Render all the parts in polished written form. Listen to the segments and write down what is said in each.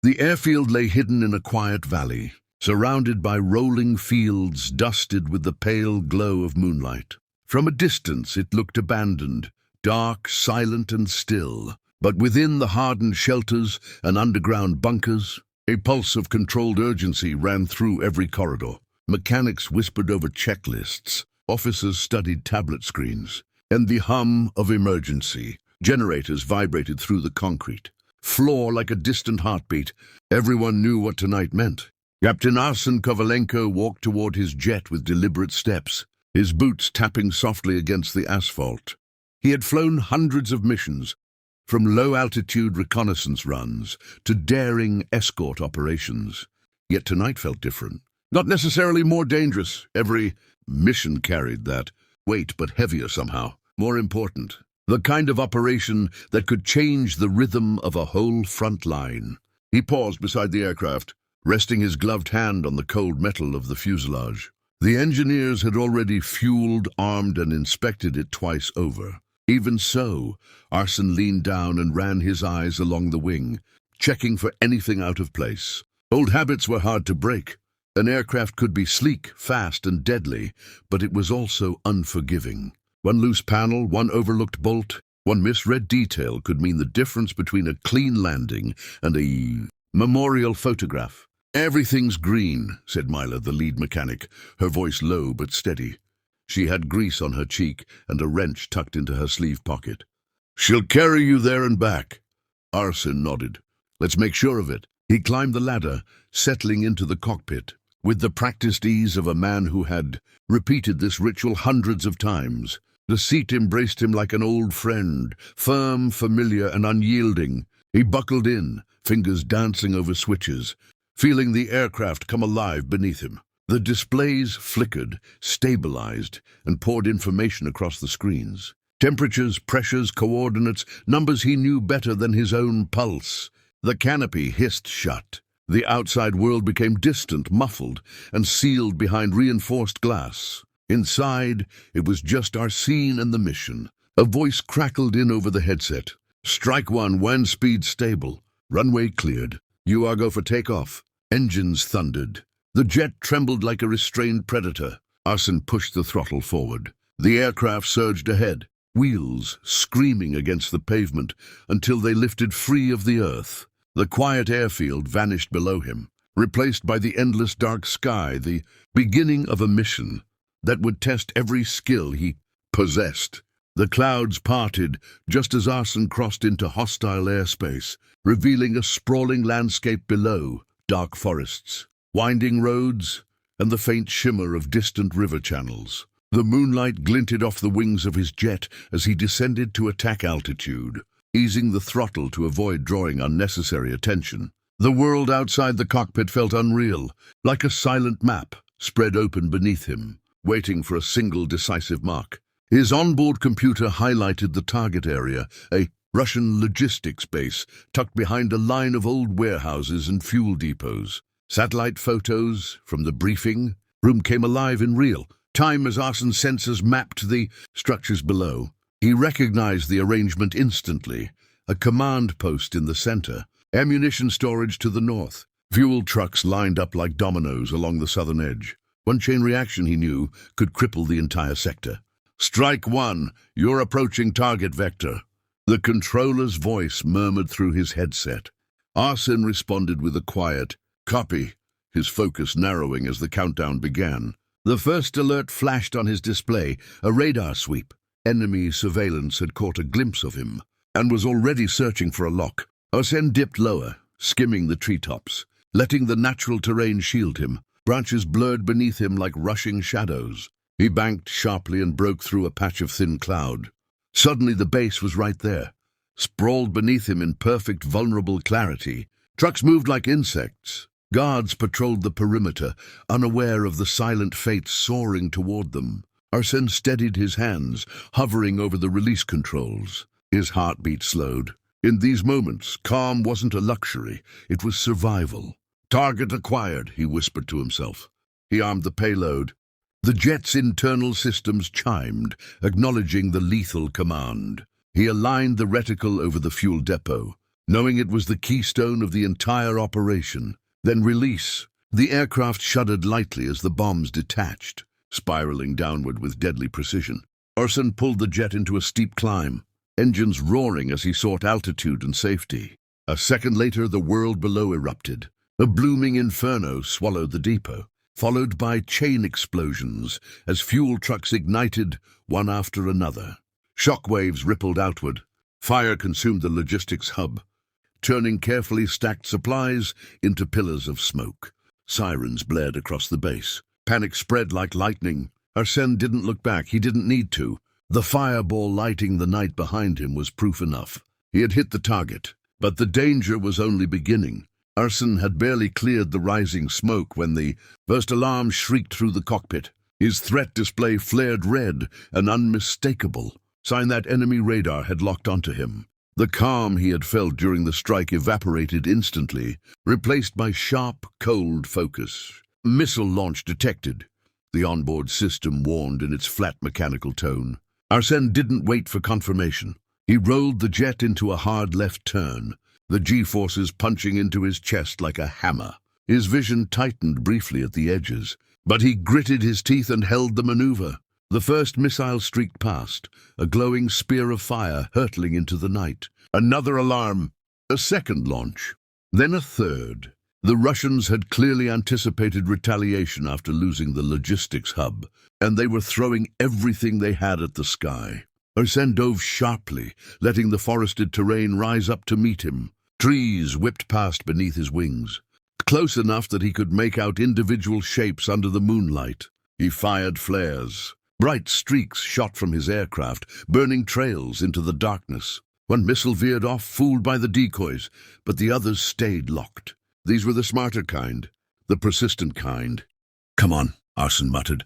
The airfield lay hidden in a quiet valley, surrounded by rolling fields dusted with the pale glow of moonlight. From a distance it looked abandoned, dark, silent and still. But within the hardened shelters and underground bunkers, a pulse of controlled urgency ran through every corridor. Mechanics whispered over checklists, officers studied tablet screens, and the hum of emergency generators vibrated through the concrete floor like a distant heartbeat. Everyone knew what tonight meant. Captain Arsen Kovalenko walked toward his jet with deliberate steps, his boots tapping softly against the asphalt. He had flown hundreds of missions, from low-altitude reconnaissance runs to daring escort operations. Yet tonight felt different. Not necessarily more dangerous. Every mission carried that weight, but heavier somehow. More important. The kind of operation that could change the rhythm of a whole front line. He paused beside the aircraft, resting his gloved hand on the cold metal of the fuselage. The engineers had already fueled, armed, and inspected it twice over. Even so, Arsen leaned down and ran his eyes along the wing, checking for anything out of place. Old habits were hard to break. An aircraft could be sleek, fast, and deadly, but it was also unforgiving. One loose panel, one overlooked bolt, one misread detail could mean the difference between a clean landing and a memorial photograph. "Everything's green," said Myla, the lead mechanic, her voice low but steady. She had grease on her cheek and a wrench tucked into her sleeve pocket. "She'll carry you there and back." Arsen nodded. "Let's make sure of it." He climbed the ladder, settling into the cockpit, with the practiced ease of a man who had repeated this ritual hundreds of times. The seat embraced him like an old friend, firm, familiar, and unyielding. He buckled in, fingers dancing over switches, feeling the aircraft come alive beneath him. The displays flickered, stabilized, and poured information across the screens. Temperatures, pressures, coordinates, numbers he knew better than his own pulse. The canopy hissed shut. The outside world became distant, muffled, and sealed behind reinforced glass. Inside, it was just Arsen and the mission. A voice crackled in over the headset. "Strike one, wind speed stable. Runway cleared. You are go for takeoff." Engines thundered. The jet trembled like a restrained predator. Arsen pushed the throttle forward. The aircraft surged ahead, wheels screaming against the pavement until they lifted free of the earth. The quiet airfield vanished below him, replaced by the endless dark sky, the beginning of a mission that would test every skill he possessed. The clouds parted just as Arsen crossed into hostile airspace, revealing a sprawling landscape below, dark forests, winding roads, and the faint shimmer of distant river channels. The moonlight glinted off the wings of his jet as he descended to attack altitude, easing the throttle to avoid drawing unnecessary attention. The world outside the cockpit felt unreal, like a silent map spread open beneath him, waiting for a single decisive mark. His onboard computer highlighted the target area, a Russian logistics base tucked behind a line of old warehouses and fuel depots. Satellite photos from the briefing room came alive in real time as Arsen's sensors mapped the structures below. He recognized the arrangement instantly. A command post in the center, ammunition storage to the north, fuel trucks lined up like dominoes along the southern edge. One chain reaction, he knew, could cripple the entire sector. "Strike one, you're approaching target vector." The controller's voice murmured through his headset. Arsen responded with a quiet, "Copy," his focus narrowing as the countdown began. The first alert flashed on his display, a radar sweep. Enemy surveillance had caught a glimpse of him and was already searching for a lock. Arsen dipped lower, skimming the treetops, letting the natural terrain shield him. Branches blurred beneath him like rushing shadows. He banked sharply and broke through a patch of thin cloud. Suddenly the base was right there, sprawled beneath him in perfect, vulnerable clarity. Trucks moved like insects. Guards patrolled the perimeter, unaware of the silent fate soaring toward them. Arsen steadied his hands, hovering over the release controls. His heartbeat slowed. In these moments, calm wasn't a luxury, it was survival. "Target acquired," he whispered to himself. He armed the payload. The jet's internal systems chimed, acknowledging the lethal command. He aligned the reticle over the fuel depot. knowing it was the keystone of the entire operation. Then release. The aircraft shuddered lightly as the bombs detached, spiraling downward with deadly precision. Arsen pulled the jet into a steep climb, engines roaring as he sought altitude and safety. A second later, the world below erupted. A blooming inferno swallowed the depot, followed by chain explosions as fuel trucks ignited one after another. Shockwaves rippled outward. Fire consumed the logistics hub, turning carefully stacked supplies into pillars of smoke. Sirens blared across the base. Panic spread like lightning. Arsen didn't look back. He didn't need to. The fireball lighting the night behind him was proof enough. He had hit the target, but the danger was only beginning. Arsen had barely cleared the rising smoke when the first alarm shrieked through the cockpit. His threat display flared red and unmistakable, sign that enemy radar had locked onto him. The calm he had felt during the strike evaporated instantly, replaced by sharp, cold focus. Missile launch detected. The onboard system warned in its flat mechanical tone. Arsen didn't wait for confirmation. He rolled the jet into a hard left turn, the G-forces punching into his chest like a hammer. His vision tightened briefly at the edges, but he gritted his teeth and held the maneuver. The first missile streaked past, a glowing spear of fire hurtling into the night. Another alarm, a second launch, then a third. The Russians had clearly anticipated retaliation after losing the logistics hub, and they were throwing everything they had at the sky. Arsen dove sharply, letting the forested terrain rise up to meet him. Trees whipped past beneath his wings, close enough that he could make out individual shapes under the moonlight. He fired flares. Bright streaks shot from his aircraft, burning trails into the darkness. One missile veered off, fooled by the decoys, but the others stayed locked. These were the smarter kind, the persistent kind. "Come on," Arsen muttered,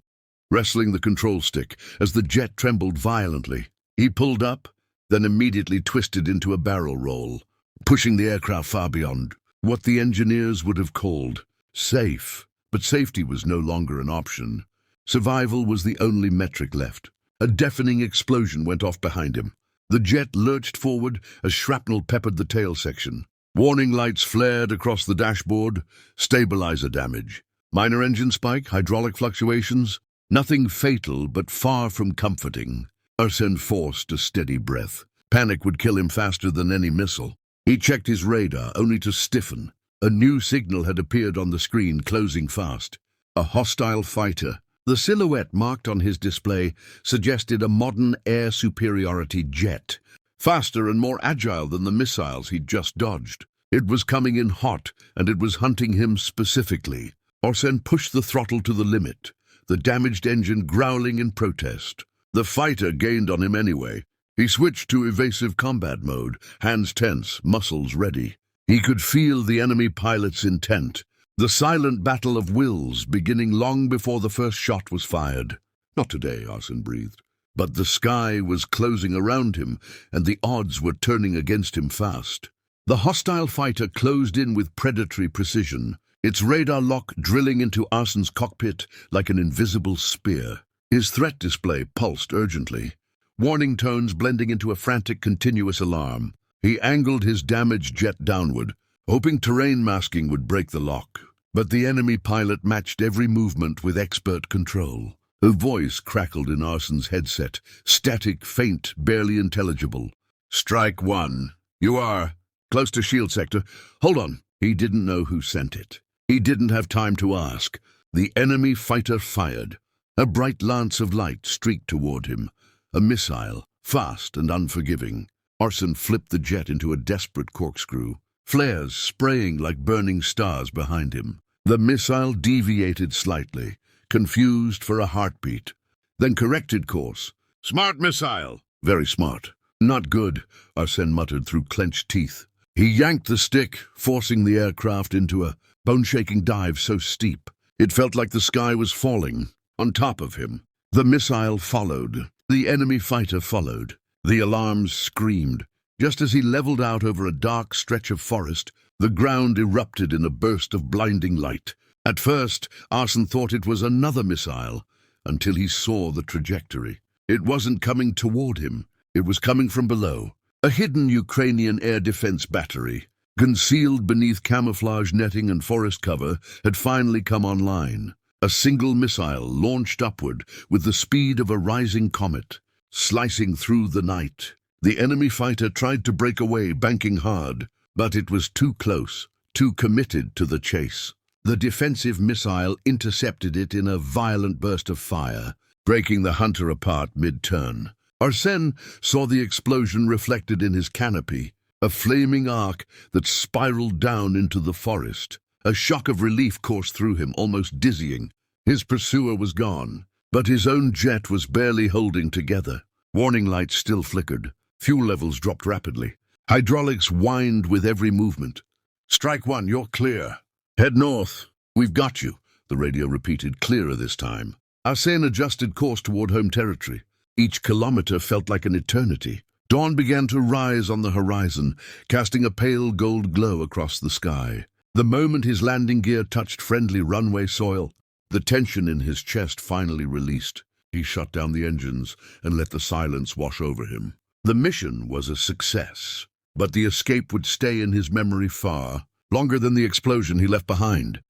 wrestling the control stick as the jet trembled violently. He pulled up, then immediately twisted into a barrel roll, pushing the aircraft far beyond what the engineers would have called safe. But safety was no longer an option. Survival was the only metric left. A deafening explosion went off behind him. The jet lurched forward as shrapnel peppered the tail section. Warning lights flared across the dashboard. Stabilizer damage. Minor engine spike, hydraulic fluctuations. Nothing fatal, but far from comforting. Arsen forced a steady breath. Panic would kill him faster than any missile. He checked his radar, only to stiffen. A new signal had appeared on the screen, closing fast. A hostile fighter. The silhouette marked on his display suggested a modern air superiority jet, faster and more agile than the missiles he'd just dodged. It was coming in hot, and it was hunting him specifically. Arsen pushed the throttle to the limit, the damaged engine growling in protest. The fighter gained on him anyway. He switched to evasive combat mode, hands tense, muscles ready. He could feel the enemy pilot's intent. The silent battle of wills beginning long before the first shot was fired. Not today, Arsen breathed. But the sky was closing around him, and the odds were turning against him fast. The hostile fighter closed in with predatory precision, its radar lock drilling into Arsen's cockpit like an invisible spear. His threat display pulsed urgently, warning tones blending into a frantic continuous alarm. He angled his damaged jet downward, hoping terrain masking would break the lock. But the enemy pilot matched every movement with expert control. A voice crackled in Arsen's headset, static, faint, barely intelligible. "Strike one. You are close to shield sector. Hold on." He didn't know who sent it. He didn't have time to ask. The enemy fighter fired. A bright lance of light streaked toward him. A missile, fast and unforgiving. Arsen flipped the jet into a desperate corkscrew, flares spraying like burning stars behind him. The missile deviated slightly, confused for a heartbeat, then corrected course. "Smart missile." "Very smart." "Not good," Arsen muttered through clenched teeth. He yanked the stick, forcing the aircraft into a bone-shaking dive so steep it felt like the sky was falling on top of him. The missile followed. The enemy fighter followed. The alarms screamed. Just as he leveled out over a dark stretch of forest, the ground erupted in a burst of blinding light. At first, Arsen thought it was another missile, until he saw the trajectory. It wasn't coming toward him. It was coming from below, A hidden Ukrainian air defense battery, concealed beneath camouflage netting and forest cover, had finally come online. A single missile launched upward with the speed of a rising comet, slicing through the night. The enemy fighter tried to break away, banking hard, but it was too close, too committed to the chase. The defensive missile intercepted it in a violent burst of fire, breaking the hunter apart mid-turn. Arsen saw the explosion reflected in his canopy, a flaming arc that spiraled down into the forest. A shock of relief coursed through him, almost dizzying. His pursuer was gone, but his own jet was barely holding together. Warning lights still flickered. Fuel levels dropped rapidly. Hydraulics whined with every movement. "Strike one, you're clear. Head north. We've got you," the radio repeated, clearer this time. Arsen adjusted course toward home territory. Each kilometer felt like an eternity. Dawn began to rise on the horizon, casting a pale gold glow across the sky. The moment his landing gear touched friendly runway soil, the tension in his chest finally released. He shut down the engines and let the silence wash over him. The mission was a success, but the escape would stay in his memory far longer than the explosion he left behind.